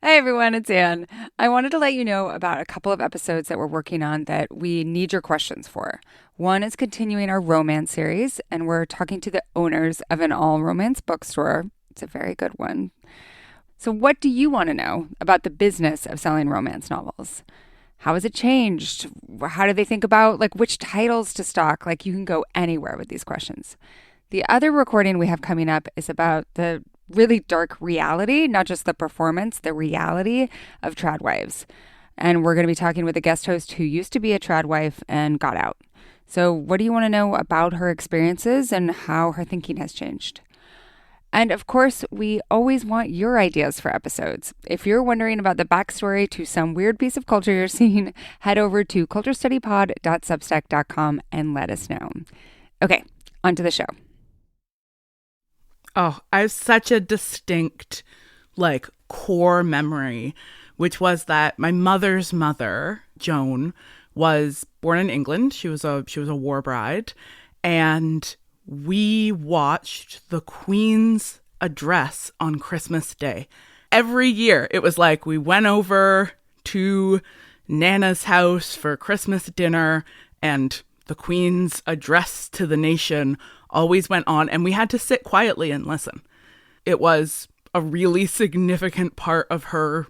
Hey everyone, it's Anne. I wanted to let you know about a couple of episodes that we're working on that we need your questions for. One is continuing our romance series, and we're talking to the owners of an all-romance bookstore. It's a very good one. So what do you want to know about the business of selling romance novels? How has it changed? How do they think about which titles to stock? You can go anywhere with these questions. The other recording we have coming up is about the really dark reality, not just the performance, the reality of trad wives. And we're going to be talking with a guest host who used to be a trad wife and got out. So what do you want to know about her experiences and how her thinking has changed? And of course, we always want your ideas for episodes. If you're wondering about the backstory to some weird piece of culture you're seeing, head over to culturestudypod.substack.com and let us know. Okay, on to the show. Oh, I have such a distinct, core memory, which was that my mother's mother, Joan, was born in England. She was a war bride, and we watched the Queen's address on Christmas Day. Every year, it was we went over to Nana's house for Christmas dinner, and the Queen's address to the nation always went on, and we had to sit quietly and listen. It was a really significant part of her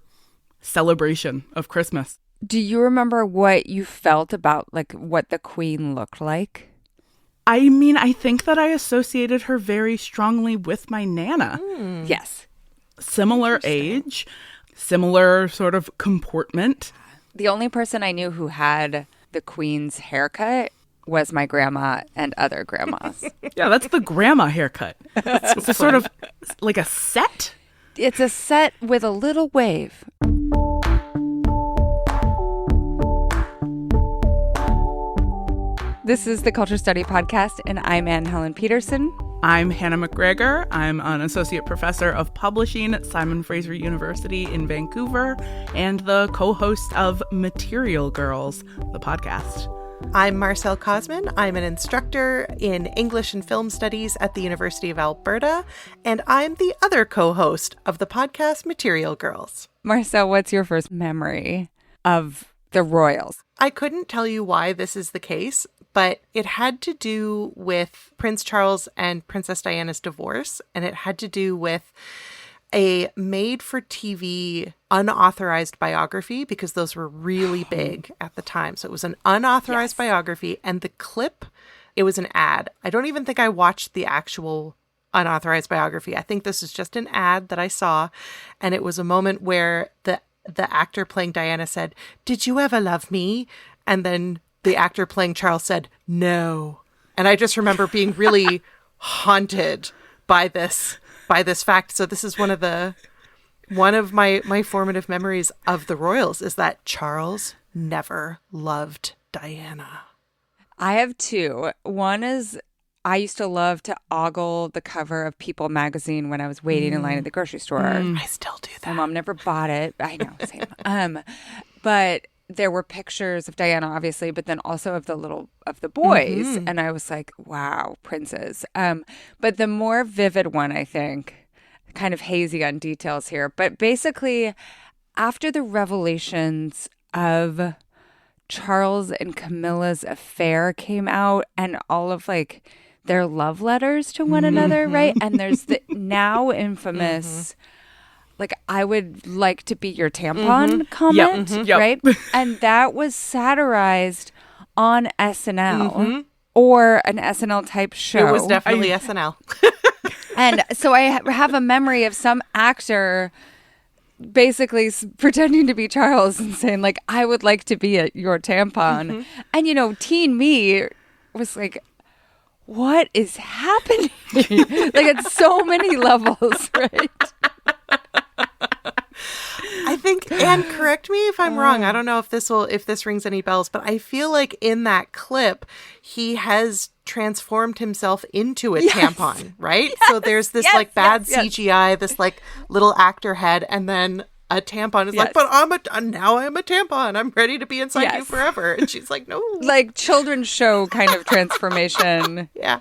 celebration of Christmas. Do you remember what you felt about what the Queen looked like? I mean, I think that I associated her very strongly with my Nana. Yes. Similar age, similar sort of comportment. The only person I knew who had the Queen's haircut was my grandma and other grandmas. Yeah, that's the grandma haircut. It's a sort of like a set. It's a set with a little wave. This is the Culture Study Podcast, and I'm Anne Helen Peterson. I'm Hannah McGregor. I'm an associate professor of publishing at Simon Fraser University in Vancouver and the co-host of Material Girls, the podcast. I'm Marcelle Cosman. I'm an instructor in English and Film Studies at the University of Alberta, and I'm the other co-host of the podcast Material Girls. Marcelle, what's your first memory of the royals? I couldn't tell you why this is the case, but it had to do with Prince Charles and Princess Diana's divorce, and it had to do with a made-for-TV unauthorized biography, because those were really big at the time. So it was an unauthorized biography, and the clip, it was an ad. I don't even think I watched the actual unauthorized biography. I think this is just an ad that I saw, and it was a moment where the actor playing Diana said, "Did you ever love me?" And then the actor playing Charles said, "No." And I just remember being really haunted by this fact. So this is one of my formative memories of the royals, is that Charles never loved Diana. I have two. One is I used to love to ogle the cover of People magazine when I was waiting in line at the grocery store. I still do that. My mom never bought it. I know, same. But there were pictures of Diana, obviously, but then also of the boys. Mm-hmm. And I was like, wow, princes. But the more vivid one, I think, kind of hazy on details here, but basically after the revelations of Charles and Camilla's affair came out and all of their love letters to one another, right? And there's the now infamous I would like to be your tampon comment, right? And that was satirized on SNL or an SNL type show. It was definitely SNL. And so I have a memory of some actor basically pretending to be Charles and saying I would like to be your tampon. And teen me was like, what is happening? At so many levels, right? I think, and correct me if I'm wrong, I don't know if this rings any bells, but I feel like in that clip, he has transformed himself into a tampon, right? Yes, so there's this bad CGI, this little actor head, and then a tampon is but now I'm a tampon. I'm ready to be inside you forever. And she's like, no. Children's show kind of transformation. Yeah.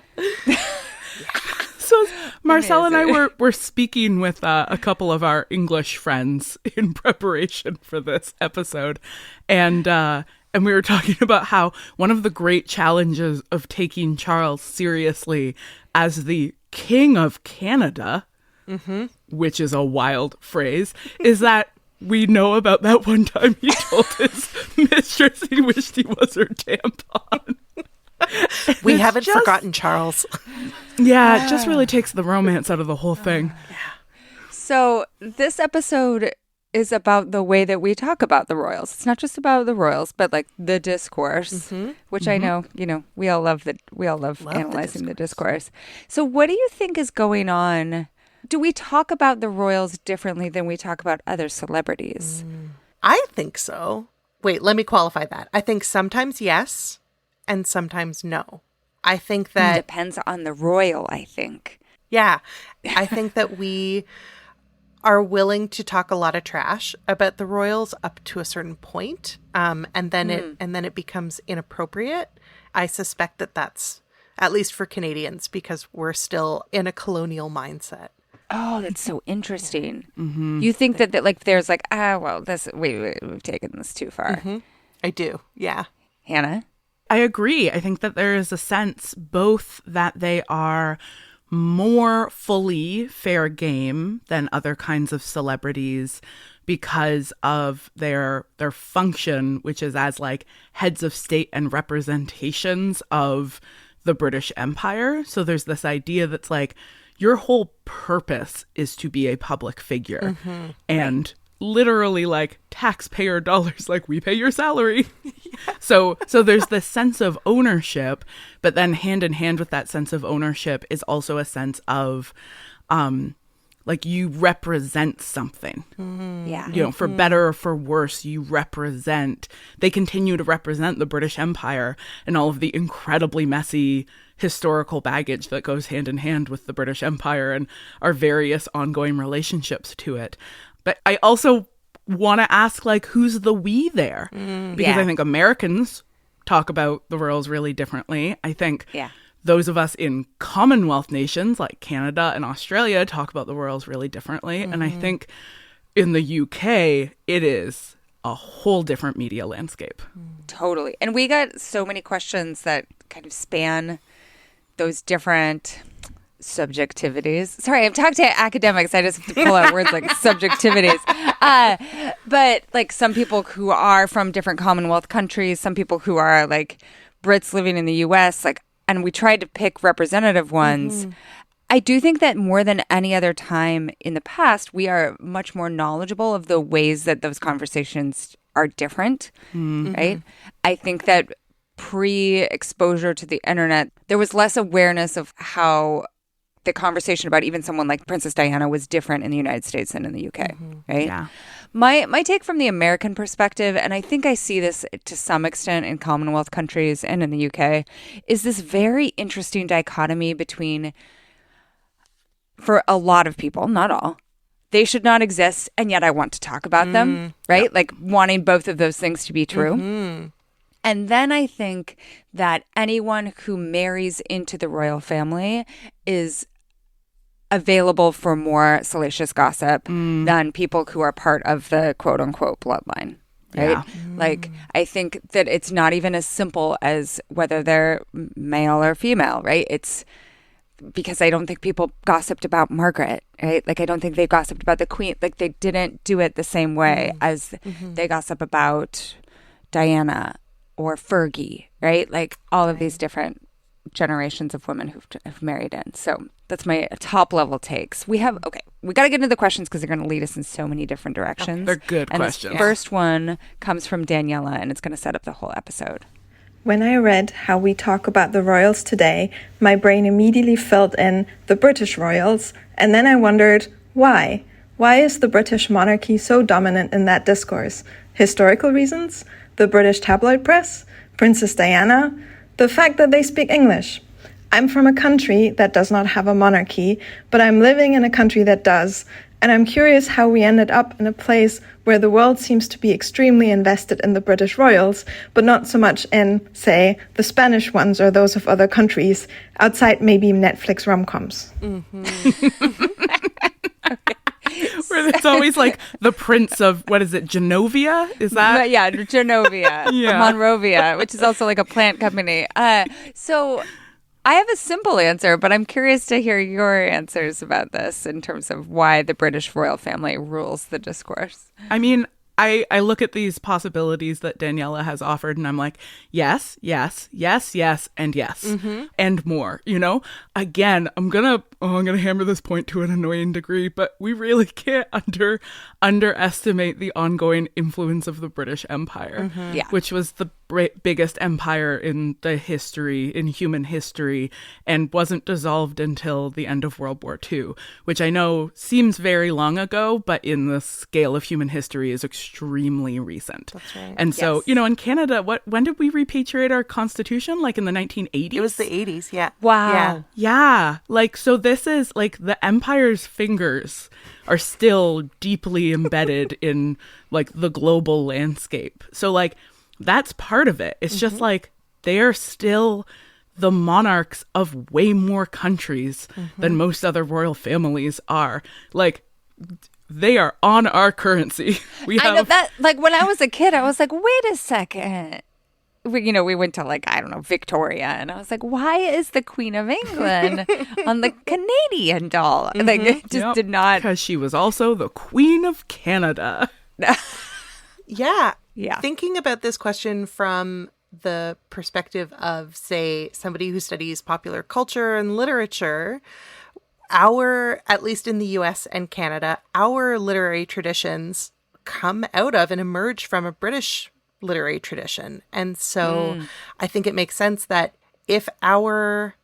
So Marcel and I were speaking with a couple of our English friends in preparation for this episode, and we were talking about how one of the great challenges of taking Charles seriously as the King of Canada, which is a wild phrase, is that we know about that one time he told his mistress he wished he was her tampon. We haven't forgotten Charles. Yeah, it just really takes the romance out of the whole thing. So this episode is about the way that we talk about the royals. It's not just about the royals, but like the discourse, which I know, we all love analyzing the discourse. So what do you think is going on? Do we talk about the royals differently than we talk about other celebrities? I think so. Wait, let me qualify that. I think sometimes yes, and sometimes no. I think that depends on the royal, I think. Yeah. I think that we are willing to talk a lot of trash about the royals up to a certain point, and then it becomes inappropriate. I suspect that that's at least for Canadians because we're still in a colonial mindset. Oh, that's so interesting. You think that like there's like, we've taken this too far. I do. Yeah. Hannah? I agree. I think that there is a sense both that they are more fully fair game than other kinds of celebrities because of their function, which is as like heads of state and representations of the British Empire. So there's this idea that's like your whole purpose is to be a public figure and literally like taxpayer dollars, like we pay your salary. So there's this sense of ownership, but then hand in hand with that sense of ownership is also a sense of like you represent something. Yeah. For better or for worse, they continue to represent the British Empire and all of the incredibly messy historical baggage that goes hand in hand with the British Empire and our various ongoing relationships to it. But I also want to ask, like, who's the we there? Because I think Americans talk about the royals really differently. I think those of us in Commonwealth nations like Canada and Australia talk about the royals really differently. And I think in the UK, it is a whole different media landscape. Totally. And we got so many questions that kind of span those different subjectivities. Sorry, I've talked to academics. I just have to pull out words like subjectivities. But like some people who are from different Commonwealth countries, some people who are like Brits living in the US, like, and we tried to pick representative ones. I do think that more than any other time in the past, we are much more knowledgeable of the ways that those conversations are different, right? I think that pre-exposure to the internet, there was less awareness of how the conversation about even someone like Princess Diana was different in the United States than in the UK, right? Yeah. My take from the American perspective, and I think I see this to some extent in Commonwealth countries and in the UK, is this very interesting dichotomy between, for a lot of people, not all, they should not exist, and yet I want to talk about them, right? Yep. Like wanting both of those things to be true. And then I think that anyone who marries into the royal family is available for more salacious gossip than people who are part of the quote unquote bloodline. Right? Yeah. Like, I think that it's not even as simple as whether they're male or female, right? It's because I don't think people gossiped about Margaret, right? Like, I don't think they gossiped about the Queen. Like, they didn't do it the same way as they gossip about Diana or Fergie, right? Like all of these different generations of women who've married in. So that's my top level takes. We got to get into the questions because they're going to lead us in so many different directions. They're good questions. The first one comes from Daniela, and it's going to set up the whole episode. When I read how we talk about the royals today, my brain immediately filled in the British royals, and then I wondered, why? Why is the British monarchy so dominant in that discourse? Historical reasons? The British tabloid press? Princess Diana? The fact that they speak English? I'm from a country that does not have a monarchy, but I'm living in a country that does, And I'm curious how we ended up in a place where the world seems to be extremely invested in the British royals, but not so much in, say, the Spanish ones or those of other countries, outside maybe Netflix rom-coms. Where it's always like the prince of, what is it, Genovia? Is that? Yeah, Genovia, Monrovia, which is also like a plant company. So I have a simple answer, but I'm curious to hear your answers about this in terms of why the British royal family rules the discourse. I mean, I look at these possibilities that Daniela has offered and I'm like, yes, yes, yes, yes, and yes, and more, you know? Again, I'm gonna hammer this point to an annoying degree, but we really can't underestimate the ongoing influence of the British Empire, which was the biggest empire in human history, and wasn't dissolved until the end of World War II, which I know seems very long ago, but in the scale of human history is extremely recent. That's right. And so, you know, in Canada, when did we repatriate our constitution? Like in the 1980s? It was the 80s, yeah. Wow. Yeah. Like, so this is like the empire's fingers are still deeply embedded in like the global landscape. So like, that's part of it. It's just like they are still the monarchs of way more countries than most other royal families are. Like, they are on our currency. I know that, like, when I was a kid, I was like, wait a second. We went to, like, I don't know, Victoria, and I was like, why is the Queen of England on the Canadian doll? Like, it just did not. Because she was also the Queen of Canada. Yeah. Yeah. Thinking about this question from the perspective of, say, somebody who studies popular culture and literature, at least in the US and Canada, our literary traditions come out of and emerge from a British literary tradition. And so I think it makes sense that if our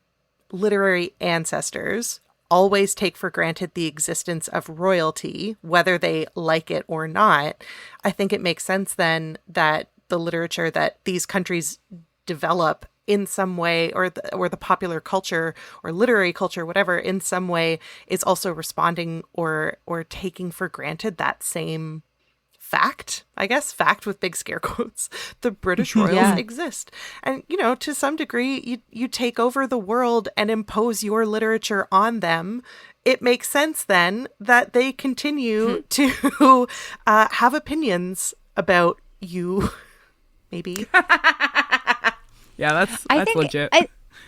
literary ancestors always take for granted the existence of royalty, whether they like it or not, I think it makes sense then that the literature that these countries develop in some way, or the popular culture or literary culture, whatever, in some way is also responding or taking for granted that same fact, I guess, fact with big scare quotes. The British royals exist. And, you know, to some degree, you take over the world and impose your literature on them. It makes sense then that they continue to have opinions about you, maybe. Yeah, that's legit.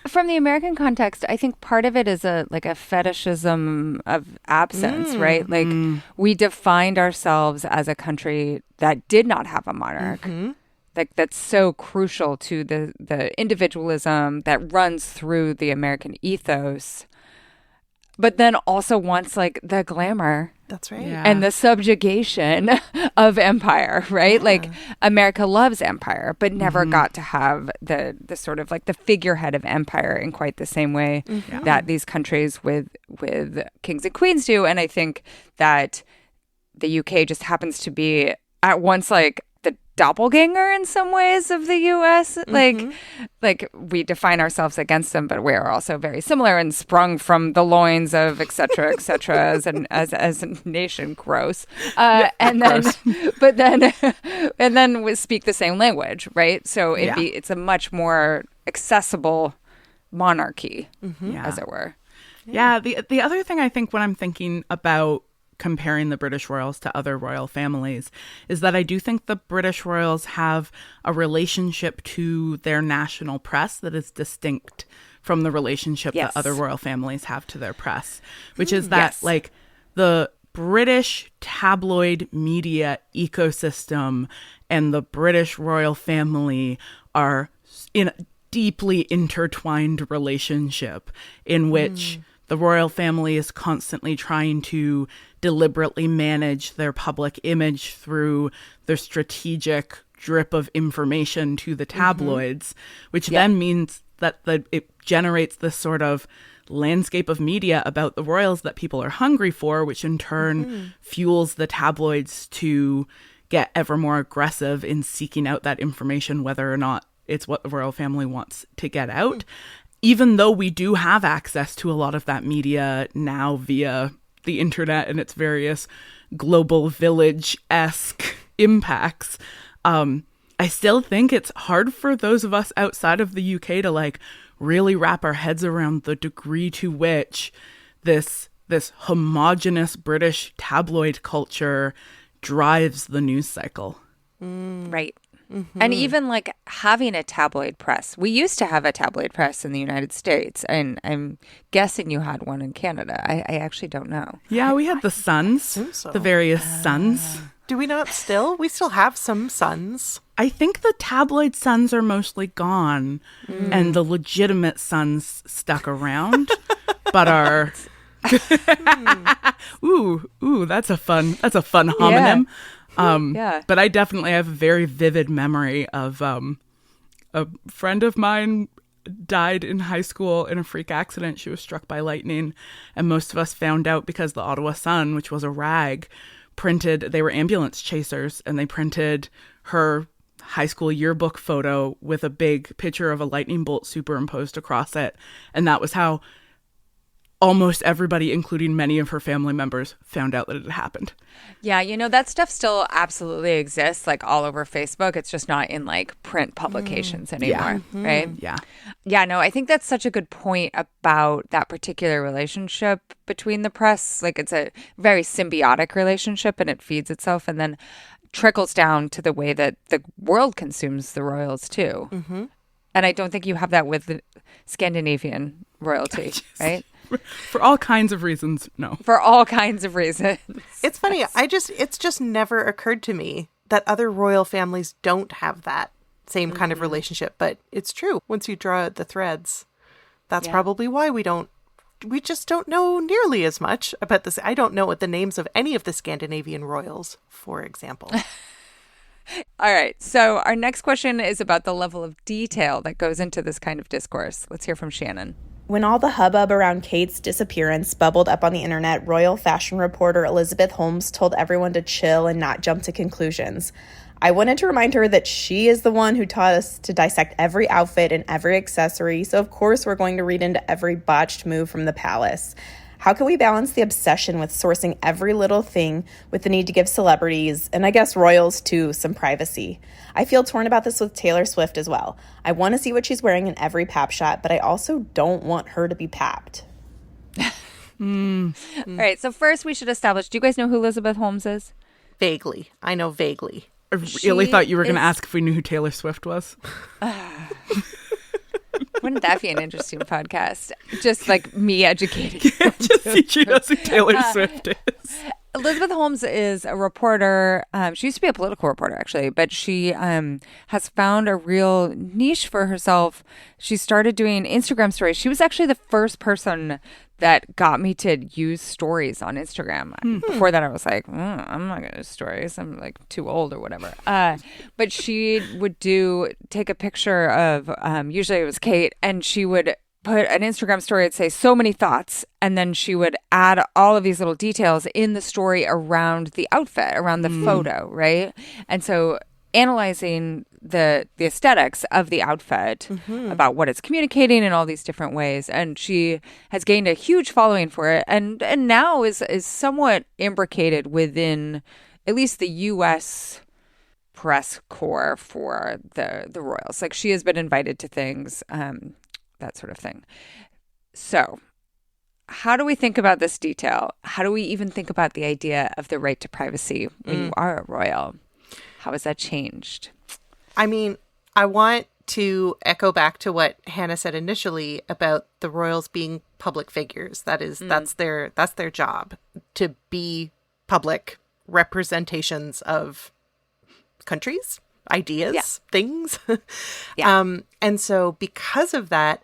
From the American context, I think part of it is a fetishism of absence, right? Like, we defined ourselves as a country that did not have a monarch. Like, that's so crucial to the individualism that runs through the American ethos, but then also wants like the glamour. That's right. Yeah. And the subjugation of empire, right? Yeah. Like, America loves empire, but never got to have the sort of like the figurehead of empire in quite the same way that these countries with kings and queens do. And I think that the UK just happens to be at once like the doppelganger in some ways of the US. Like we define ourselves against them, but we are also very similar and sprung from the loins of et cetera, as a nation grows. And then we speak the same language, right? So it's a much more accessible monarchy, as it were. Yeah. The other thing I think when I'm thinking about comparing the British royals to other royal families is that I do think the British royals have a relationship to their national press that is distinct from the relationship that other royal families have to their press, which is that like the British tabloid media ecosystem and the British royal family are in a deeply intertwined relationship in which the royal family is constantly trying to deliberately manage their public image through the strategic drip of information to the tabloids, which then means that it generates this sort of landscape of media about the royals that people are hungry for, which in turn fuels the tabloids to get ever more aggressive in seeking out that information, whether or not it's what the royal family wants to get out. Even though we do have access to a lot of that media now via the internet and its various global village-esque impacts, I still think it's hard for those of us outside of the UK to like really wrap our heads around the degree to which this homogenous British tabloid culture drives the news cycle. Right. Mm-hmm. And even like having a tabloid press. We used to have a tabloid press in the United States, and I'm guessing you had one in Canada. I actually don't know. Yeah, we had the Suns, the various Suns. Do we not still? We still have some Suns. I think the tabloid Suns are mostly gone, and the legitimate Suns stuck around, but are... ooh, that's a fun homonym. Yeah. But I definitely have a very vivid memory of a friend of mine died in high school in a freak accident. She was struck by lightning, and most of us found out because the Ottawa Sun, which was a rag, they were ambulance chasers, and they printed her high school yearbook photo with a big picture of a lightning bolt superimposed across it. And that was how almost everybody, including many of her family members, found out that it had happened. Yeah, that stuff still absolutely exists, like all over Facebook. It's just not in like print publications anymore, right? Yeah. Yeah, no, I think that's such a good point about that particular relationship between the press. Like it's a very symbiotic relationship, and it feeds itself and then trickles down to the way that the world consumes the royals too. Mm-hmm. And I don't think you have that with the Scandinavian royalty, right? For all kinds of reasons, no. For all kinds of reasons. It's funny. It's just never occurred to me that other royal families don't have that same kind of relationship. But it's true. Once you draw out the threads, that's probably why we just don't know nearly as much about this. I don't know what the names of any of the Scandinavian royals, for example. All right. So our next question is about the level of detail that goes into this kind of discourse. Let's hear from Shannon. When all the hubbub around Kate's disappearance bubbled up on the internet, royal fashion reporter Elizabeth Holmes told everyone to chill and not jump to conclusions. I wanted to remind her that she is the one who taught us to dissect every outfit and every accessory, so of course we're going to read into every botched move from the palace. How can we balance the obsession with sourcing every little thing with the need to give celebrities, and I guess royals too, some privacy? I feel torn about this with Taylor Swift as well. I want to see what she's wearing in every pap shot, but I also don't want her to be papped. All right, so first we should establish, do you guys know who Elizabeth Holmes is? Vaguely. I know vaguely. I really thought you were going to ask if we knew who Taylor Swift was. Wouldn't that be an interesting podcast? Just like me educating. Just teach you who Taylor Swift is. Elizabeth Holmes is a reporter. She used to be a political reporter, actually, but she has found a real niche for herself. She started doing Instagram stories. She was actually the first person that got me to use stories on Instagram. Before that, I was like, I'm not going to do stories. I'm like too old or whatever. But she would take a picture of, usually it was Kate, and she would put an Instagram story and say so many thoughts, and then she would add all of these little details in the story around the outfit, around the photo, right? And so analyzing the aesthetics of the outfit, about what it's communicating in all these different ways, and she has gained a huge following for it, and now is somewhat imbricated within at least the U.S. press corps for the royals. Like she has been invited to things, that sort of thing. So how do we think about this detail? How do we even think about the idea of the right to privacy when you are a royal? How has that changed? I mean, I want to echo back to what Hannah said initially about the royals being public figures. That's their job, to be public representations of countries, ideas, things. And so because of that,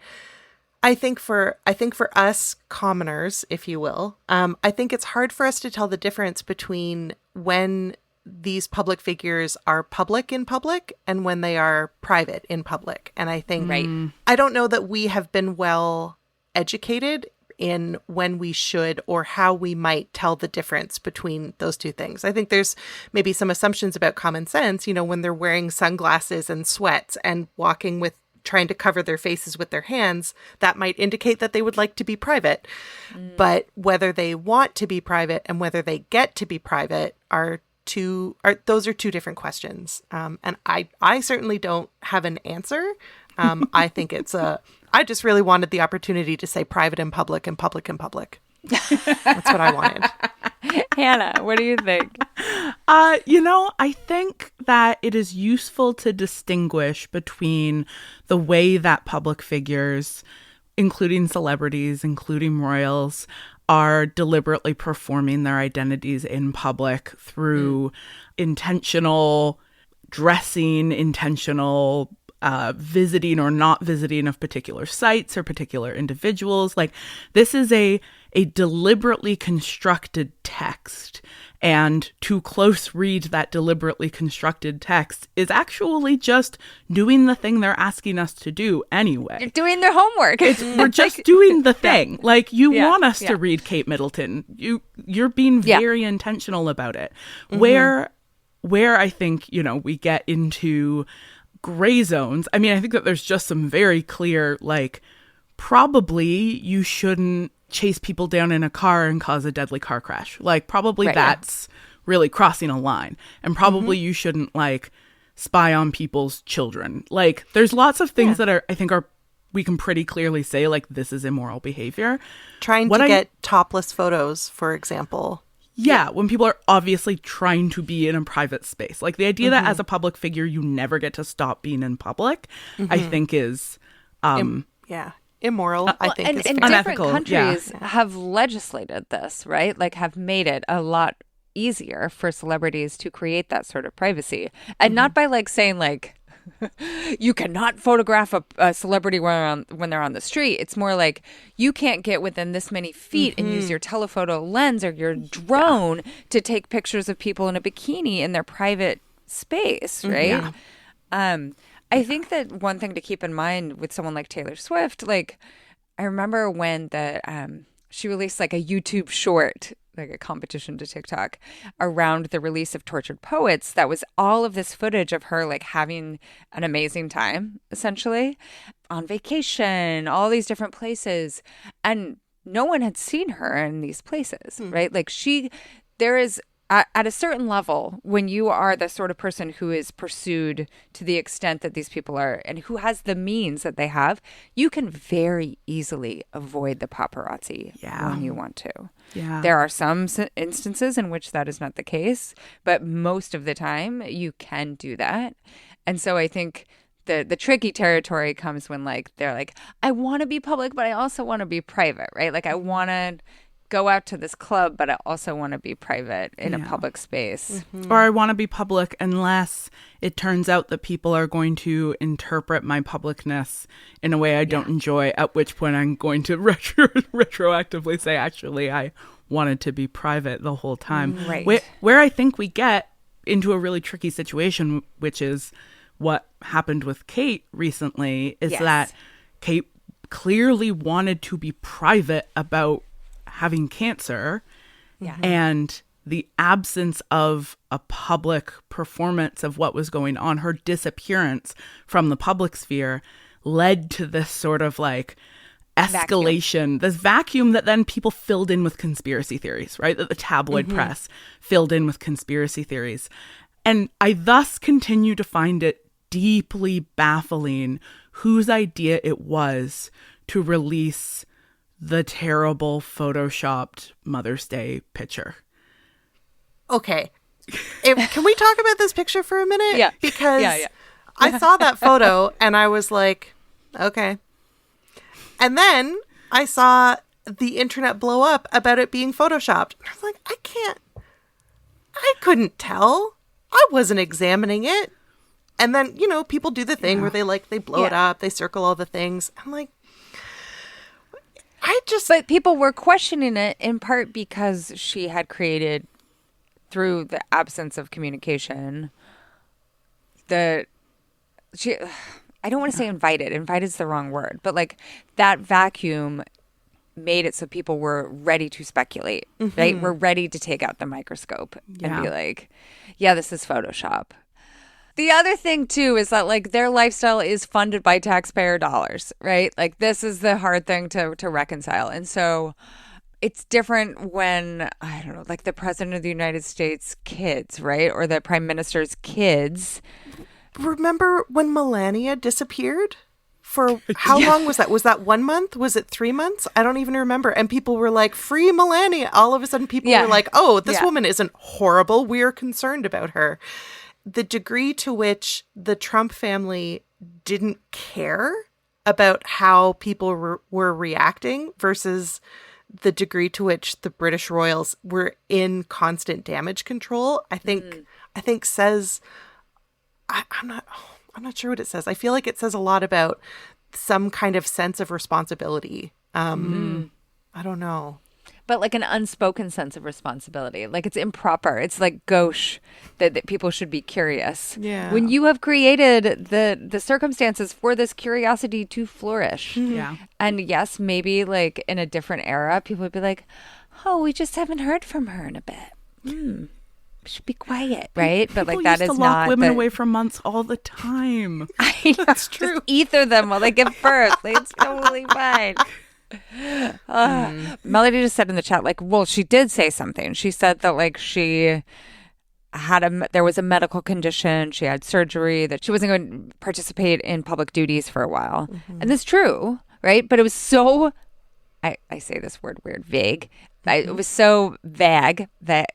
I think for us commoners, if you will, I think it's hard for us to tell the difference between when these public figures are public in public and when they are private in public. And I think, I don't know that we have been well educated in when we should or how we might tell the difference between those two things. I think there's maybe some assumptions about common sense, when they're wearing sunglasses and sweats and walking with trying to cover their faces with their hands, that might indicate that they would like to be private. But whether they want to be private and whether they get to be private those are two different questions. And I certainly don't have an answer. I think I just really wanted the opportunity to say private in public and public in public. That's what I wanted. Hannah, what do you think? I think that it is useful to distinguish between the way that public figures, including celebrities, including royals, are deliberately performing their identities in public through intentional dressing, intentional visiting or not visiting of particular sites or particular individuals. Like, this is a deliberately constructed text, and to close read that deliberately constructed text is actually just doing the thing they're asking us to do anyway. You're doing their homework. We're just doing the thing. Like, you want us to read Kate Middleton. You're being very intentional about it. Where I think, we get into gray zones. I mean, I think that there's just some very clear, like, probably you shouldn't chase people down in a car and cause a deadly car crash. Like, probably that's really crossing a line. And probably you shouldn't, like, spy on people's children. Like, there's lots of things that we can pretty clearly say, like, this is immoral behavior. Trying to get topless photos, for example. Yeah, when people are obviously trying to be in a private space. Like, the idea that as a public figure, you never get to stop being in public, I think is... immoral, I think, and is different unethical. countries have legislated this, right? Like, have made it a lot easier for celebrities to create that sort of privacy. And not by, like, saying, like, you cannot photograph a celebrity when they're on the street. It's more like, you can't get within this many feet and use your telephoto lens or your drone to take pictures of people in a bikini in their private space, right? I think that one thing to keep in mind with someone like Taylor Swift, like, I remember when she released, like, a YouTube short, like a competition to TikTok, around the release of Tortured Poets, that was all of this footage of her, like, having an amazing time, essentially, on vacation, all these different places. And no one had seen her in these places, right? Like, there is... At a certain level, when you are the sort of person who is pursued to the extent that these people are, and who has the means that they have, you can very easily avoid the paparazzi when you want to. Yeah. There are some instances in which that is not the case, but most of the time you can do that. And so I think the tricky territory comes when, like, they're like, I want to be public, but I also want to be private, right? Like, I want to go out to this club, but I also want to be private in a public space. Or I want to be public unless it turns out that people are going to interpret my publicness in a way I don't enjoy, at which point I'm going to retroactively say, actually, I wanted to be private the whole time. Right. Where I think we get into a really tricky situation, which is what happened with Kate recently, is that Kate clearly wanted to be private about having cancer, and the absence of a public performance of what was going on, her disappearance from the public sphere, led to this sort of, like, escalation, this vacuum that then people filled in with conspiracy theories, right? That the tabloid press filled in with conspiracy theories. And I thus continue to find it deeply baffling whose idea it was to release the terrible photoshopped Mother's Day picture. Okay. Can we talk about this picture for a minute? Yeah. Because I saw that photo and I was like, okay. And then I saw the internet blow up about it being photoshopped. I was like, I couldn't tell. I wasn't examining it. And then, people do the thing where they blow it up, they circle all the things. I'm like, But people were questioning it in part because she had created, through the absence of communication, I don't want to say invited. Invited is the wrong word. But, like, that vacuum made it so people were ready to speculate, right? We're ready to take out the microscope and be like, this is Photoshop. The other thing, too, is that, like, their lifestyle is funded by taxpayer dollars, right? Like, this is the hard thing to reconcile. And so it's different when, I don't know, like the president of the United States kids, right? Or the prime minister's kids. Remember when Melania disappeared? For how long was that? Was that 1 month? Was it 3 months? I don't even remember. And people were like, free Melania. All of a sudden people were like, oh, this woman isn't horrible. We're concerned about her. The degree to which the Trump family didn't care about how people were reacting versus the degree to which the British royals were in constant damage control, I think says, I'm not sure what it says. I feel like it says a lot about some kind of sense of responsibility. I don't know. But like an unspoken sense of responsibility. Like it's improper. It's like gauche that people should be curious. Yeah. When you have created the circumstances for this curiosity to flourish. Yeah. And yes, maybe like in a different era, people would be like, oh, we just haven't heard from her in a bit. We should be quiet, right? But like that is used to not lock women away for months all the time. I know. That's true. Just ether them while they give birth. Like, it's totally fine. Melody just said in the chat, like, well, she did say something. She said that like she had there was a medical condition, she had surgery, that she wasn't going to participate in public duties for a while. And that's true, right? But it was so, I say this word weird, vague. It was so vague. It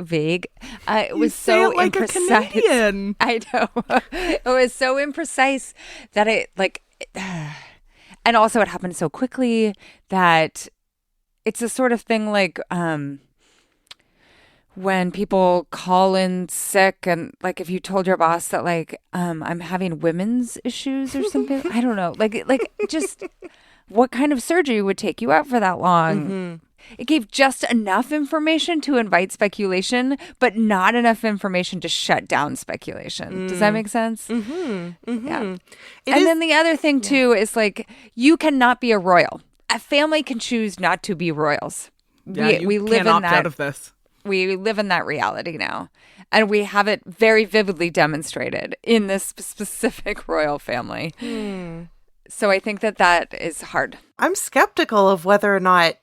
was so like imprecise. A Canadian. I know. It was so imprecise that it like. And also it happened so quickly that it's the sort of thing like when people call in sick and like if you told your boss that like I'm having women's issues or something, I don't know. Like just what kind of surgery would take you out for that long? It gave just enough information to invite speculation, but not enough information to shut down speculation. Does that make sense? Yeah. Then the other thing, too, is like you cannot be a royal. A family can choose not to be royals. Yeah, we live in that. Out of this. We live in that reality now. And we have it very vividly demonstrated in this specific royal family. So I think that is hard. I'm skeptical of whether or not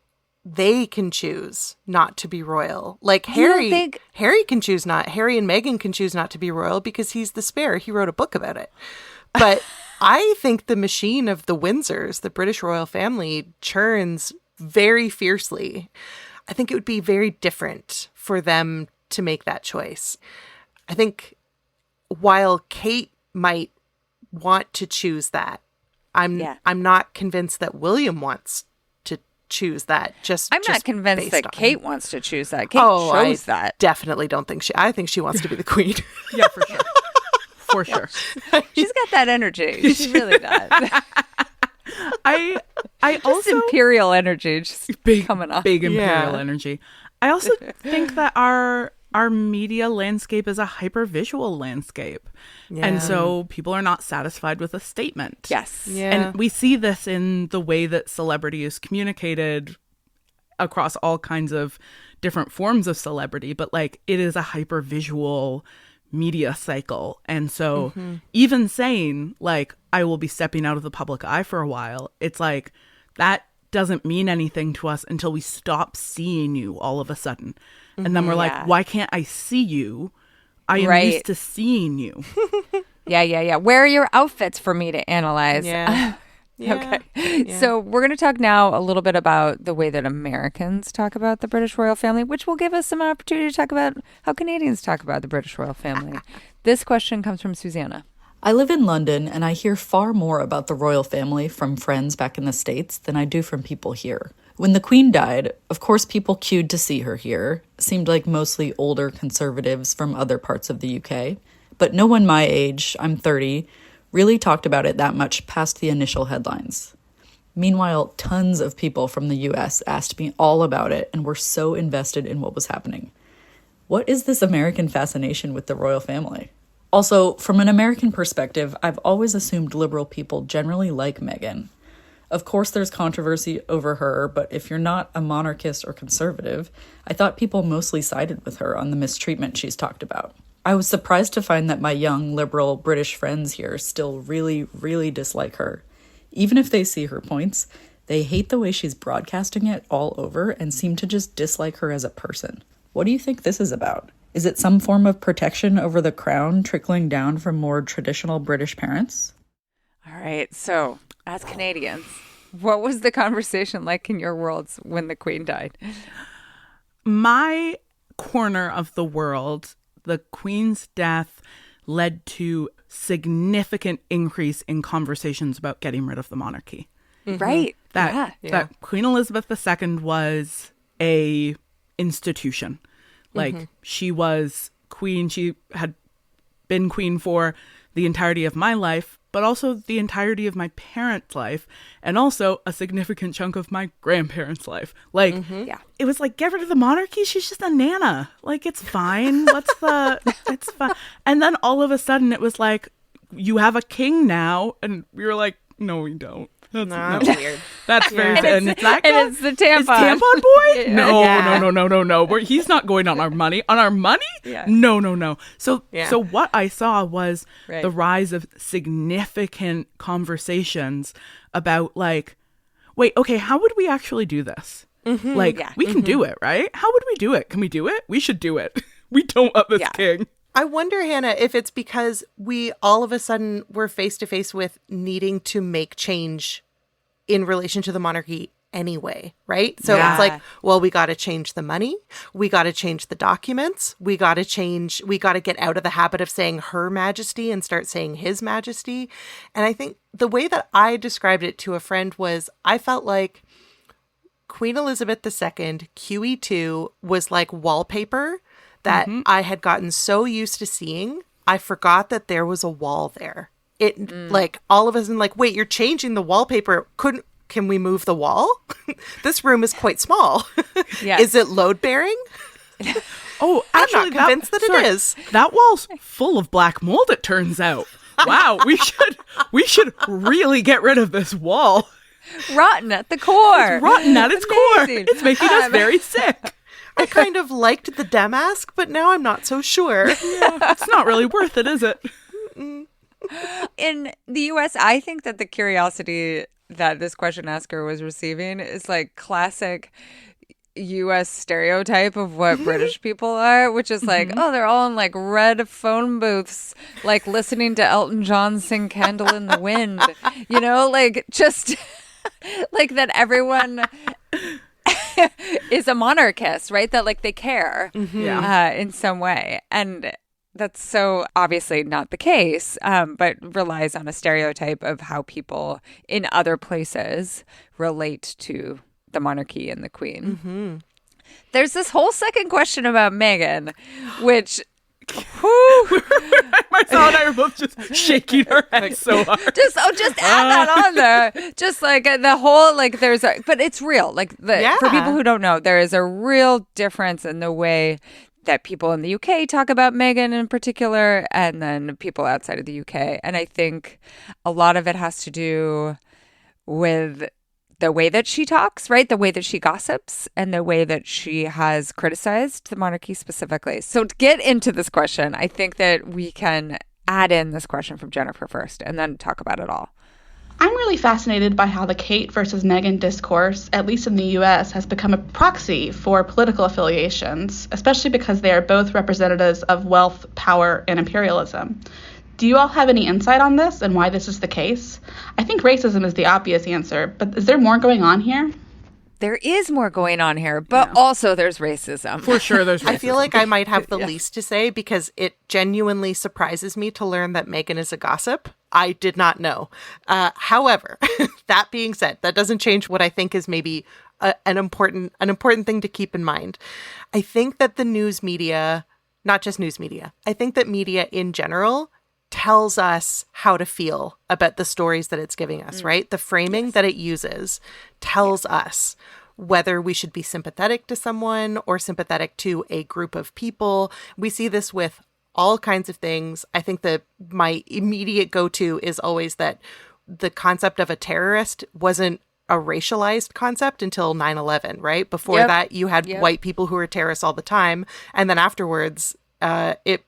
they can choose not to be royal. Like Harry and Meghan can choose not to be royal because he's the spare. He wrote a book about it. But I think the machine of the Windsors, the British royal family, churns very fiercely. I think it would be very different for them to make that choice. I think while Kate might want to choose that, I'm not convinced that William wants to choose that. I'm not convinced that Kate wants to choose that. Kate chose that. Definitely don't think I think she wants to be the queen. Yeah, for sure. For sure. She's got that energy. She really does. I also imperial energy just coming off. Big imperial energy. I also think that our media landscape is a hyper-visual landscape. Yeah. And so people are not satisfied with a statement. Yes. Yeah. And we see this in the way that celebrity is communicated across all kinds of different forms of celebrity, but like it is a hyper-visual media cycle. And so even saying like, I will be stepping out of the public eye for a while, it's like that doesn't mean anything to us until we stop seeing you all of a sudden. And then we're like, why can't I see you? I am used to seeing you. Yeah. Where are your outfits for me to analyze? Yeah. Okay. Yeah. So we're going to talk now a little bit about the way that Americans talk about the British royal family, which will give us some opportunity to talk about how Canadians talk about the British royal family. This question comes from Susanna. I live in London, and I hear far more about the royal family from friends back in the States than I do from people here. When the Queen died, of course people queued to see her here. Seemed like mostly older conservatives from other parts of the UK. But no one my age, I'm 30, really talked about it that much past the initial headlines. Meanwhile, tons of people from the US asked me all about it and were so invested in what was happening. What is this American fascination with the royal family? Also, from an American perspective, I've always assumed liberal people generally like Meghan. Of course, there's controversy over her, but if you're not a monarchist or conservative, I thought people mostly sided with her on the mistreatment she's talked about. I was surprised to find that my young liberal British friends here still really, really dislike her. Even if they see her points, they hate the way she's broadcasting it all over and seem to just dislike her as a person. What do you think this is about? Is it some form of protection over the crown trickling down from more traditional British parents? All right. So, as Canadians, what was the conversation like in your worlds when the Queen died? My corner of the world, the Queen's death led to significant increase in conversations about getting rid of the monarchy. Right. That Queen Elizabeth II was a institution. Like, she was queen. She had been queen for the entirety of my life, but also the entirety of my parents' life, and also a significant chunk of my grandparents' life. Like, it was like, get rid of the monarchy? She's just a nana. Like, it's fine. It's fine. And then all of a sudden it was like, you have a king now. And we were like, no, we don't. That's weird. That's very And it's the tampon. Is Tampon Boy? No. He's not going on our money. On our money? Yeah. No. So what I saw was the rise of significant conversations about, like, wait, okay, how would we actually do this? We can do it, right? How would we do it? Can we do it? We should do it. We don't want this king. I wonder, Hannah, if it's because we all of a sudden were face to face with needing to make change in relation to the monarchy anyway, right? So it's like, well, we got to change the money. We got to change the documents. We got to get out of the habit of saying Her Majesty and start saying His Majesty. And I think the way that I described it to a friend was, I felt like Queen Elizabeth II, QE2, was like wallpaper that I had gotten so used to seeing, I forgot that there was a wall there. It like all of a sudden, like, wait, you're changing the wallpaper. Can we move the wall? This room is quite small. Is it load bearing? Oh, actually, I'm not convinced that it is. That wall's full of black mold, it turns out. Wow, we should really get rid of this wall. Rotten at the core. It's rotten at its core. It's making us very sick. I kind of liked the damask, but now I'm not so sure. It's not really worth it, is it? In the US, I think that the curiosity that this question asker was receiving is like classic US stereotype of what British people are, which is like, oh, they're all in like red phone booths, like listening to Elton John sing Candle in the Wind, you know, like just like that everyone is a monarchist, right? That like they care in some way. And that's so obviously not the case, but relies on a stereotype of how people in other places relate to the monarchy and the Queen. There's this whole second question about Meghan, which... Marcella and I are both just shaking our heads so hard. Just add that on there. Just like the whole, like but it's real. Like for people who don't know, there is a real difference in the way that people in the UK talk about Meghan in particular, and then people outside of the UK. And I think a lot of it has to do with the way that she talks, right? The way that she gossips and the way that she has criticized the monarchy specifically. So to get into this question, I think that we can add in this question from Jennifer first and then talk about it all. I'm really fascinated by how the Kate versus Meghan discourse, at least in the US, has become a proxy for political affiliations, especially because they are both representatives of wealth, power, and imperialism. Do you all have any insight on this and why this is the case? I think racism is the obvious answer, but is there more going on here? There is more going on here, but also there's racism. For sure there's racism. I feel like I might have the least to say because it genuinely surprises me to learn that Meghan is a gossip. I did not know. However, that being said, that doesn't change what I think is maybe an important thing to keep in mind. I think that the news media, not just news media, I think that media in general tells us how to feel about the stories that it's giving us, right? The framing that it uses tells us whether we should be sympathetic to someone or sympathetic to a group of people. We see this with all kinds of things. I think that my immediate go-to is always that the concept of a terrorist wasn't a racialized concept until 9/11, right? Before that, you had white people who were terrorists all the time. And then afterwards, it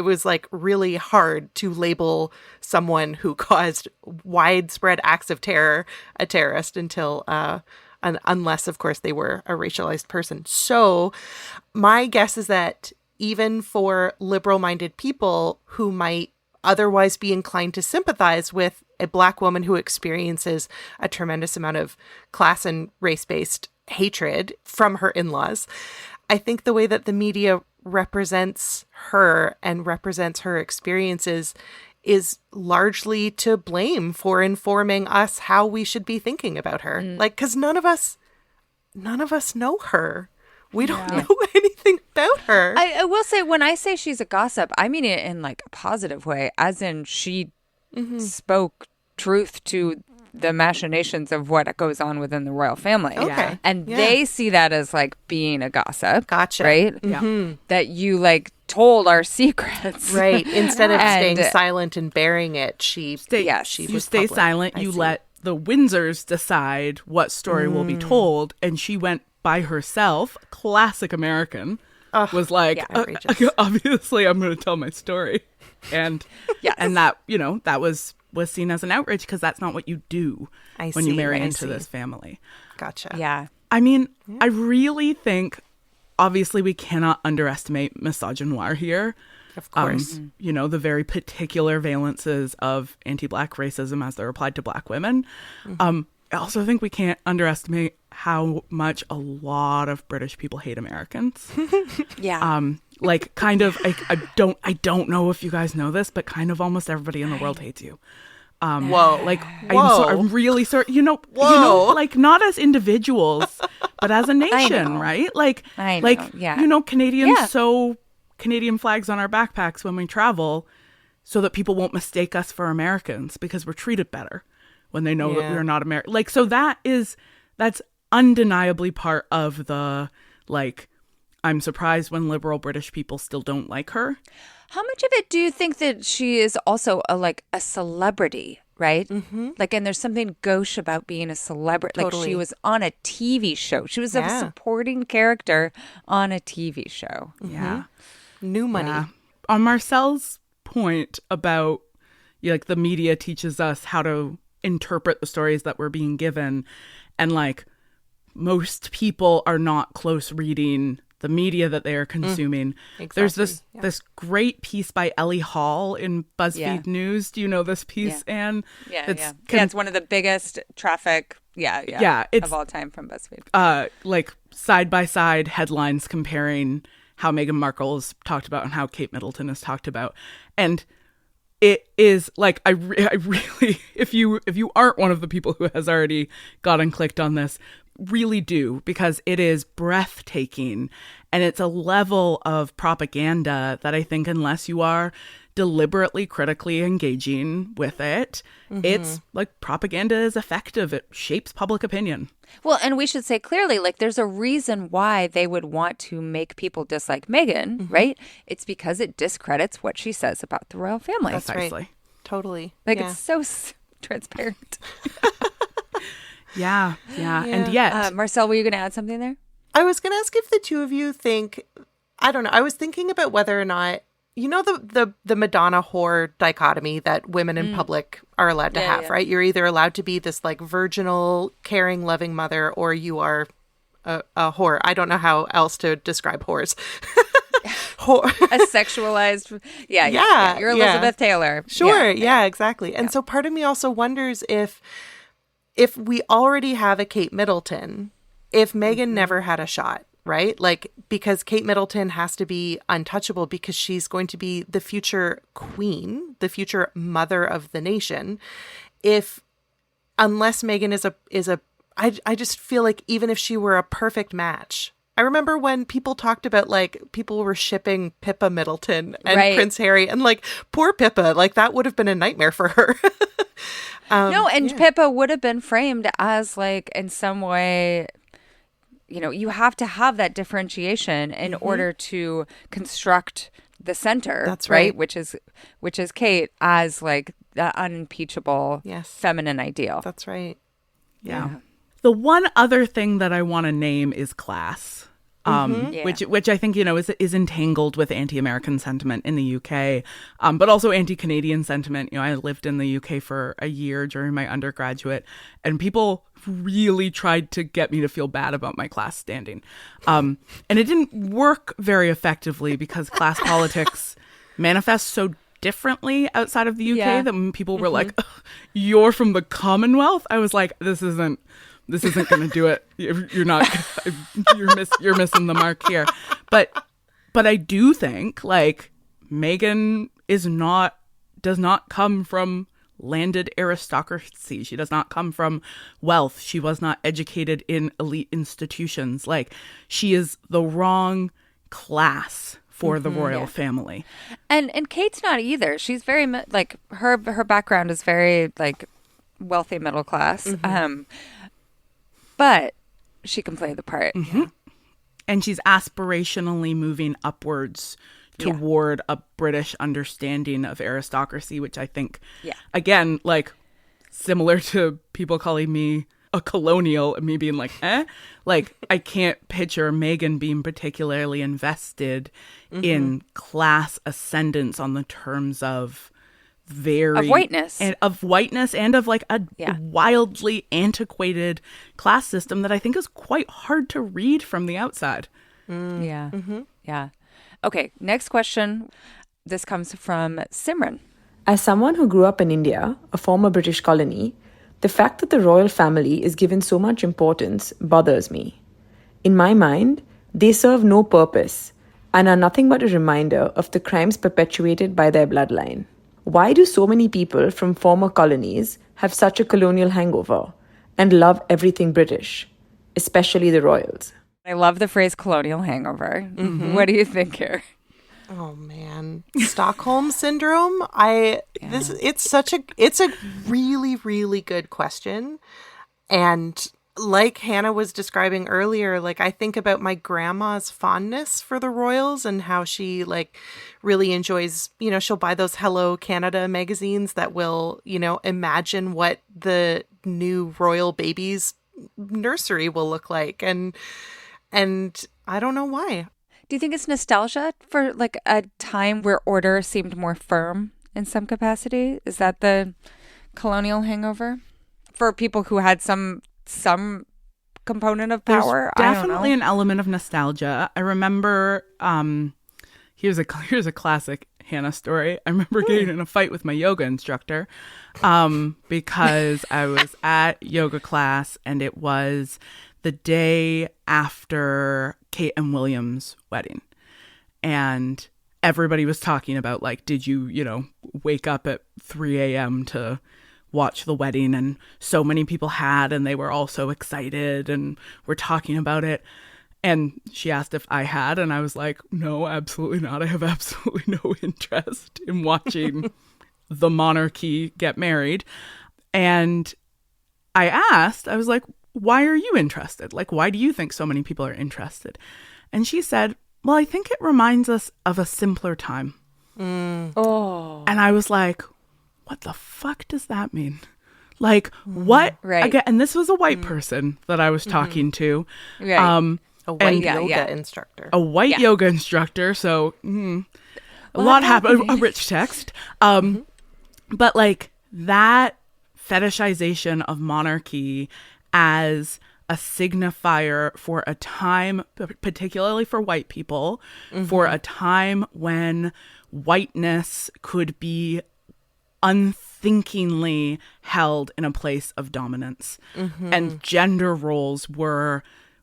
was like really hard to label someone who caused widespread acts of terror a terrorist until unless of course they were a racialized person. So my guess is that even for liberal-minded people who might otherwise be inclined to sympathize with a Black woman who experiences a tremendous amount of class and race-based hatred from her in-laws, I think the way that the media represents her and represents her experiences is largely to blame for informing us how we should be thinking about her. Like, because none of us know her. We don't know anything about her. I will say, when I say she's a gossip, I mean it in like a positive way, as in she spoke truth to the machinations of what goes on within the royal family. Okay. And they see that as like being a gossip. Gotcha. Right? Yeah. That you like told our secrets. Right. Instead of And- staying silent and bearing it, she You was stay public. silent. I You see. let the Windsors decide what story will be told. And she went by herself, classic American, was like, outrageous. obviously I'm going to tell my story. And and that, that was seen as an outrage because that's not what you do when you marry into this family. Gotcha. Yeah. I mean, I really think, obviously, we cannot underestimate misogynoir here. Of course. The very particular valences of anti-Black racism as they're applied to Black women. I also think we can't underestimate how much a lot of British people hate Americans. Like kind of, I don't know if you guys know this, but kind of almost everybody in the world hates you. Whoa. Like, Whoa. I'm really sorry. Whoa. Like not as individuals, but as a nation, right? Like, I know, like, yeah. Canadians sew Canadian flags on our backpacks when we travel so that people won't mistake us for Americans because we're treated better when they know that we're not American. Like, so that's undeniably part of the, like, I'm surprised when liberal British people still don't like her. How much of it do you think that she is also a celebrity, right? Like, and there's something gauche about being a celebrity. Like, Totally. she was on a TV show. She was a supporting character on a TV show. Yeah. New money. Yeah. On Marcel's point about like the media teaches us how to interpret the stories that we're being given, and like most people are not close reading the media that they are consuming. There's this great piece by Ellie Hall in BuzzFeed News. Do you know this piece, Anne? It's one of the biggest traffic it's of all time from BuzzFeed. Like side by side headlines comparing how Meghan Markle is talked about and how Kate Middleton is talked about. And it is like, I really, if you aren't one of the people who has already got and clicked on this, really do, because it is breathtaking. And it's a level of propaganda that I think unless you are deliberately critically engaging with it, it's like propaganda is effective. It shapes public opinion. Well, and we should say clearly, like, there's a reason why they would want to make people dislike Meghan, right? It's because it discredits what she says about the royal family. That's Precisely. right. Totally. Like, it's so transparent. Yeah. And yet... Marcel, were you going to add something there? I was going to ask if the two of you think, I don't know, I was thinking about whether or not, the Madonna whore dichotomy that women in public are allowed to have, right? You're either allowed to be this like virginal, caring, loving mother, or you are a whore. I don't know how else to describe whores. A sexualized, you're Elizabeth Taylor. Sure, yeah, exactly. And so part of me also wonders if we already have a Kate Middleton, if Meghan never had a shot, right? Like, because Kate Middleton has to be untouchable because she's going to be the future queen, the future mother of the nation. Unless Meghan I just feel like even if she were a perfect match. I remember when people talked about, like, people were shipping Pippa Middleton and Prince Harry, and like, poor Pippa, like that would have been a nightmare for her. Pippa would have been framed as, like, in some way, you have to have that differentiation in order to construct the center. That's right. Which is Kate as, like, the unimpeachable feminine ideal. That's right. Yeah. The one other thing that I want to name is class. which I think, is entangled with anti-American sentiment in the UK, but also anti-Canadian sentiment. I lived in the UK for a year during my undergraduate, and people really tried to get me to feel bad about my class standing. And it didn't work very effectively because class politics manifests so differently outside of the UK that when people were like, "You're from the Commonwealth," I was like, this isn't going to do it. You're not. You're missing the mark here. But I do think like Meghan does not come from landed aristocracy. She does not come from wealth. She was not educated in elite institutions. Like, she is the wrong class for the royal family. And Kate's not either. She's very like her background is very like wealthy middle class. But she can play the part. And she's aspirationally moving upwards toward a British understanding of aristocracy, which I think, again, like similar to people calling me a colonial and me being like, like I can't picture Meghan being particularly invested in class ascendance on the terms of of whiteness and of like a wildly antiquated class system that I think is quite hard to read from the outside. Yeah. Okay, next question. This comes from Simran. As someone who grew up in India, a former British colony, the fact that the royal family is given so much importance bothers me. In my mind, they serve no purpose and are nothing but a reminder of the crimes perpetuated by their bloodline. Why do so many people from former colonies have such a colonial hangover and love everything British, especially the royals? I love the phrase colonial hangover. What do you think here? Oh man, Stockholm syndrome. It's a really, really good question. And like Hannah was describing earlier, like I think about my grandma's fondness for the royals and how she like really enjoys, she'll buy those Hello Canada magazines that will, imagine what the new royal baby's nursery will look like. And I don't know why. Do you think it's nostalgia for like a time where order seemed more firm in some capacity? Is that the colonial hangover for people who had some component of power? There's definitely an element of nostalgia. I remember here's a classic Hannah story. I remember getting in a fight with my yoga instructor because I was at yoga class and it was the day after Kate and William's wedding. And everybody was talking about, like, did you, wake up at 3 a.m. to watch the wedding? And so many people had, and they were all so excited and were talking about it. And she asked if I had, and I was like, no, absolutely not. I have absolutely no interest in watching the monarchy get married. And I was like, why are you interested? Like, why do you think so many people are interested? And she said, well, I think it reminds us of a simpler time. Oh. And I was like, what the fuck does that mean? Like, what? Right. Again, and this was a white person that I was talking to. Right. A white yoga instructor. A white yoga instructor. So a lot happened. A rich text. But like that fetishization of monarchy as a signifier for a time, particularly for white people, for a time when whiteness could be unthinkingly held in a place of dominance. And gender roles were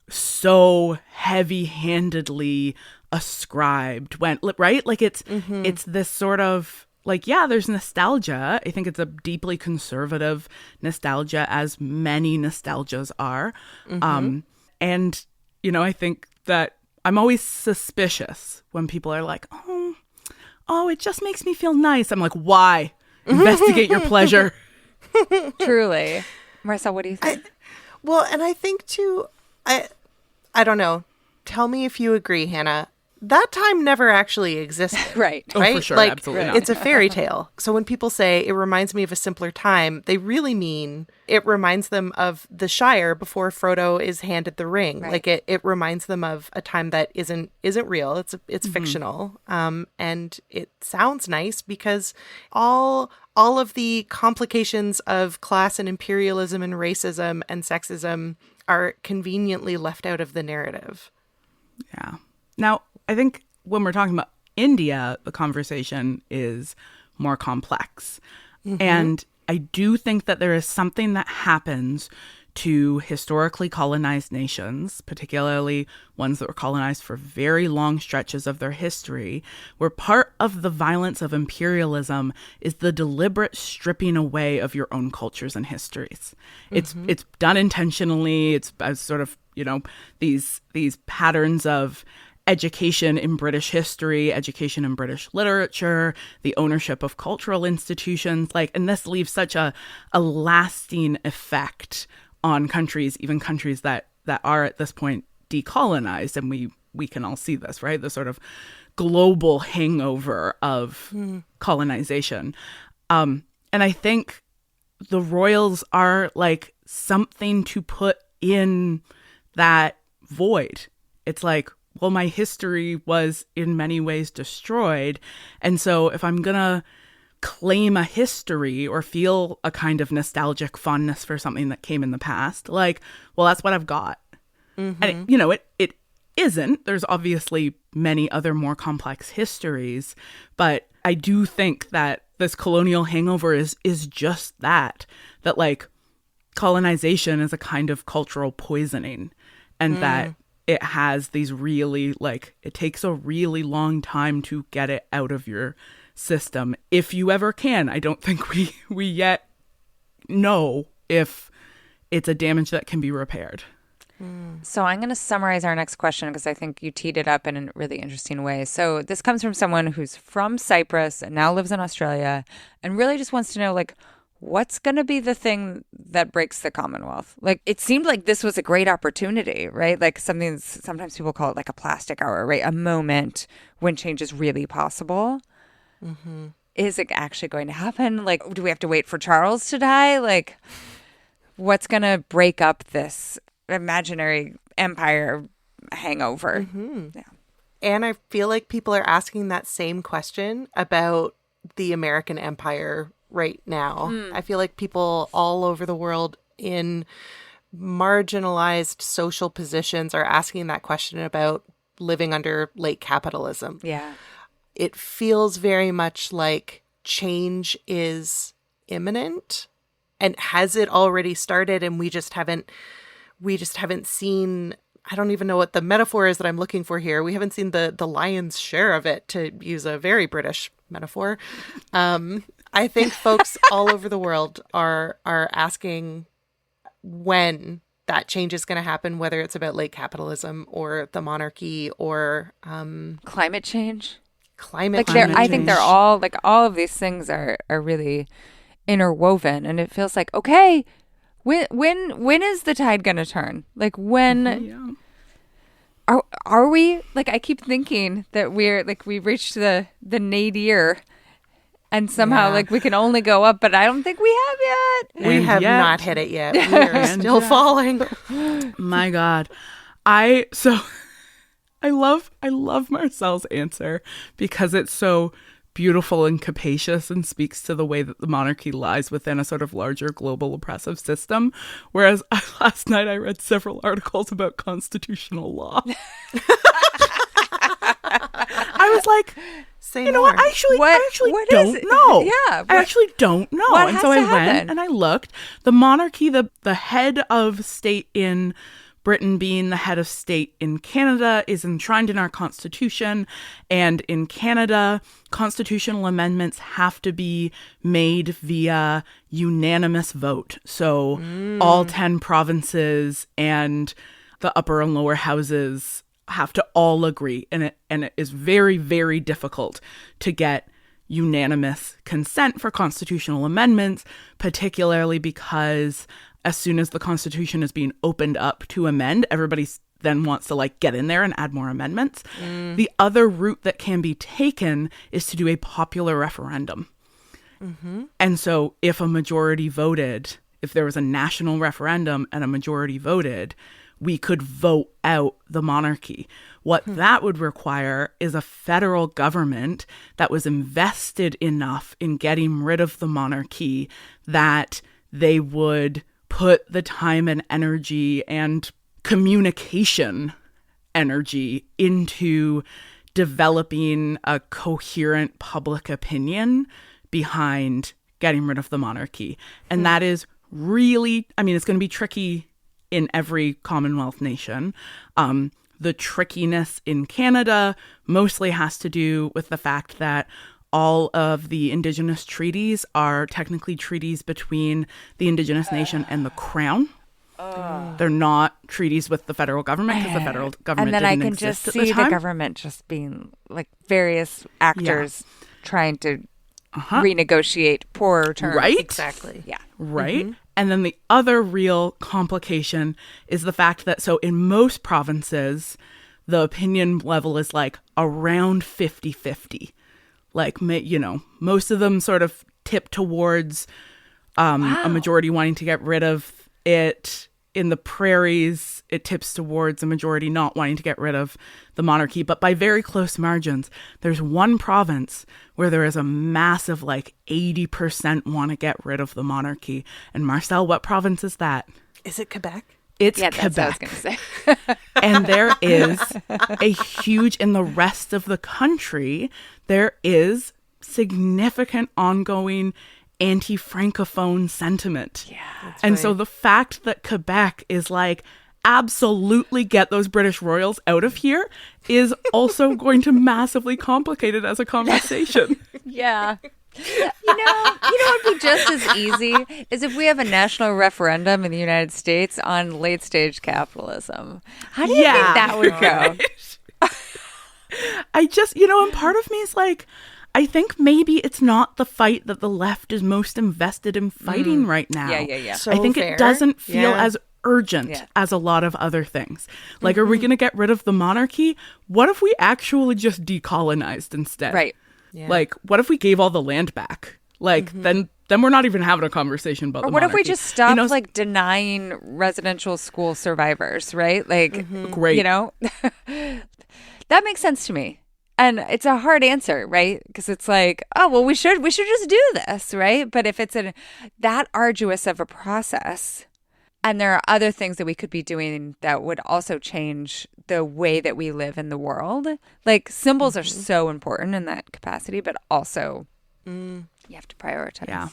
so heavy-handedly ascribed right? Like it's this sort of like, yeah, there's nostalgia. I think it's a deeply conservative nostalgia, as many nostalgias are. And, I think that I'm always suspicious when people are like, oh, it just makes me feel nice. I'm like, why? Investigate your pleasure. Truly. Marcel, what do you think? And I think too, I don't know. Tell me if you agree, Hannah. that time never actually existed. Right. Oh, Right? for sure. Like, Absolutely not. it's a fairy tale. So when people say it reminds me of a simpler time, they really mean it reminds them of the Shire before Frodo is handed the ring. Right. Like it reminds them of a time that isn't real. It's fictional. And it sounds nice because all of the complications of class and imperialism and racism and sexism are conveniently left out of the narrative. Yeah. Now, I think when we're talking about India, the conversation is more complex. And I do think that there is something that happens to historically colonized nations, particularly ones that were colonized for very long stretches of their history, where part of the violence of imperialism is the deliberate stripping away of your own cultures and histories. It's done intentionally. It's sort of, these patterns of education in British history, education in British literature, the ownership of cultural institutions, and this leaves such a lasting effect on countries, even countries that are at this point decolonized. And we can all see this, right? The sort of global hangover of colonization. And I think the royals are like something to put in that void. It's like, well, my history was in many ways destroyed. And so if I'm going to claim a history or feel a kind of nostalgic fondness for something that came in the past, well, that's what I've got. And it isn't. There's obviously many other more complex histories, but I do think that this colonial hangover is just that colonization is a kind of cultural poisoning, and that it has these really, it takes a really long time to get it out of your system, if you ever can. I don't think we yet know if it's a damage that can be repaired. So I'm going to summarize our next question because I think you teed it up in a really interesting way. So this comes from someone who's from Cyprus and now lives in Australia and really just wants to know, what's going to be the thing that breaks the Commonwealth? It seemed like this was a great opportunity, right? Sometimes people call it a plastic hour, right? A moment when change is really possible. Mm-hmm. Is it actually going to happen? Do we have to wait for Charles to die? What's going to break up this imaginary empire hangover? Mm-hmm. Yeah. And I feel like people are asking that same question about the American empire right now. I feel like people all over the world in marginalized social positions are asking that question about living under late capitalism. Yeah. It feels very much like change is imminent. And has it already started and we just haven't seen, I don't even know what the metaphor is that I'm looking for here. We haven't seen the lion's share of it, to use a very British metaphor. I think folks all over the world are asking when that change is going to happen, whether it's about late capitalism or the monarchy or Climate change. Climate I think change. they're all all of these things are really interwoven, and it feels like, okay, when is the tide gonna turn? When are we? I keep thinking that we've reached the nadir, and somehow we can only go up, but I don't think we have yet. We have not hit it yet. We are still falling. My God, I love Marcel's answer because it's so beautiful and capacious and speaks to the way that the monarchy lies within a sort of larger global oppressive system. Whereas last night I read several articles about constitutional law. I was like, Say what? I actually what don't is it? know. Yeah. I actually don't know. What and has so to I happen? went and I looked. The monarchy, the head of state in Britain being the head of state in Canada is enshrined in our constitution. And in Canada, constitutional amendments have to be made via unanimous vote. So all 10 provinces and the upper and lower houses have to all agree. And it is very, very difficult to get unanimous consent for constitutional amendments, particularly because as soon as the Constitution is being opened up to amend, everybody then wants to like get in there and add more amendments. The other route that can be taken is to do a popular referendum. And so if a majority voted, if there was a national referendum and a majority voted, we could vote out the monarchy. What that would require is a federal government that was invested enough in getting rid of the monarchy that they would put the time and energy and communication energy into developing a coherent public opinion behind getting rid of the monarchy. And that is really, I mean, it's going to be tricky in every Commonwealth nation. The trickiness in Canada mostly has to do with the fact that all of the Indigenous treaties are technically treaties between the Indigenous nation and the Crown. They're not treaties with the federal government because the federal government and then didn't I can exist just at the see time. the government just being like various actors trying to renegotiate poorer terms. Right? Exactly. Yeah. Right? And then the other real complication is the fact that, so in most provinces, the opinion level is like around 50-50. Like, you know, most of them sort of tip towards a majority wanting to get rid of it. In the prairies, it tips towards a majority not wanting to get rid of the monarchy. But by very close margins, there's one province where there is a massive, like 80% want to get rid of the monarchy. And Marcel, what province is that? Is it Quebec? It's Yeah, that's Quebec. what I was going to say. And there is a huge, in the rest of the country, there is significant ongoing anti-Francophone sentiment. Yeah. And so the fact that Quebec is like, absolutely get those British royals out of here is also going to massively complicate it as a conversation. Yeah. You know what would be just as easy is if we have a national referendum in the United States on late stage capitalism. How do you think that would go? I just, and part of me is like, I think maybe it's not the fight that the left is most invested in fighting right now. Yeah. So I think fair. it doesn't feel Yeah. as urgent Yeah. as a lot of other things. Like, are we going to get rid of the monarchy? What if we actually just decolonized instead? Right. Yeah. Like, what if we gave all the land back? Like, then we're not even having a conversation about Or the what if we monarchy. just stopped like denying residential school survivors, right? Like, Great. That makes sense to me. And it's a hard answer, right? Because it's like, oh, well, we should just do this, right? But if it's that arduous of a process, and there are other things that we could be doing that would also change the way that we live in the world. Like, symbols are so important in that capacity, but also you have to prioritize. Yeah.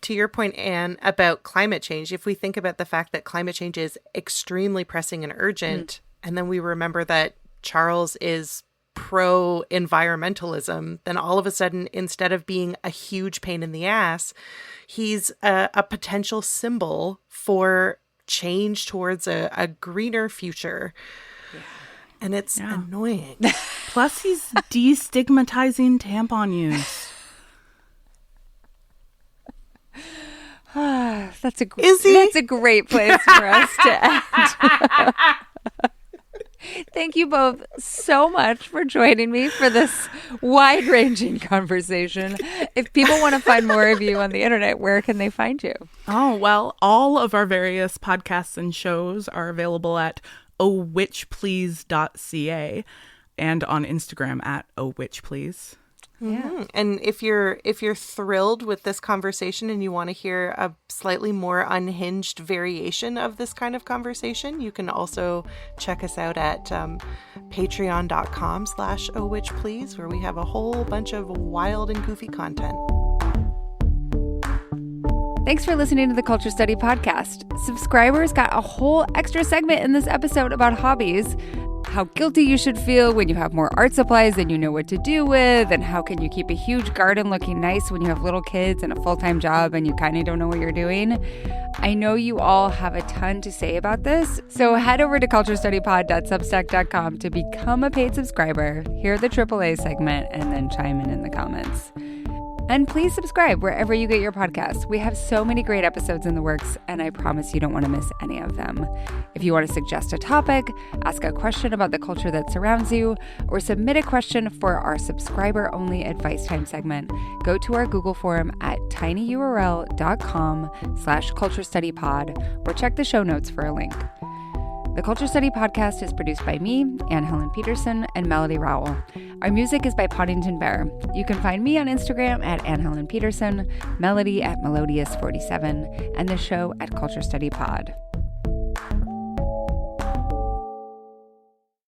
To your point, Anne, about climate change, if we think about the fact that climate change is extremely pressing and urgent, and then we remember that Charles is pro-environmentalism, then all of a sudden, instead of being a huge pain in the ass, he's a potential symbol for change towards a greener future. Yeah. And it's annoying. Plus, he's destigmatizing tampon use. That's a great place for us to end. Thank you both so much for joining me for this wide-ranging conversation. If people want to find more of you on the internet, where can they find you? Oh, well, all of our various podcasts and shows are available at ohwitchplease.ca and on Instagram at ohwitchplease. Yeah. And if you're thrilled with this conversation and you want to hear a slightly more unhinged variation of this kind of conversation, you can also check us out at patreon.com/ohwitchplease, where we have a whole bunch of wild and goofy content. Thanks for listening to the Culture Study Podcast. Subscribers got a whole extra segment in this episode about hobbies, how guilty you should feel when you have more art supplies than you know what to do with, and how can you keep a huge garden looking nice when you have little kids and a full-time job and you kind of don't know what you're doing. I know you all have a ton to say about this, so head over to culturestudypod.substack.com to become a paid subscriber, hear the AAA segment, and then chime in the comments. And please subscribe wherever you get your podcasts. We have so many great episodes in the works, and I promise you don't want to miss any of them. If you want to suggest a topic, ask a question about the culture that surrounds you, or submit a question for our subscriber-only advice time segment, go to our Google form at tinyurl.com/culturestudypod, or check the show notes for a link. The Culture Study Podcast is produced by me, Anne Helen Peterson, and Melody Rowell. Our music is by Poddington Bear. You can find me on Instagram at Anne Helen Peterson, Melody at Melodious47, and the show at Culture Study Pod.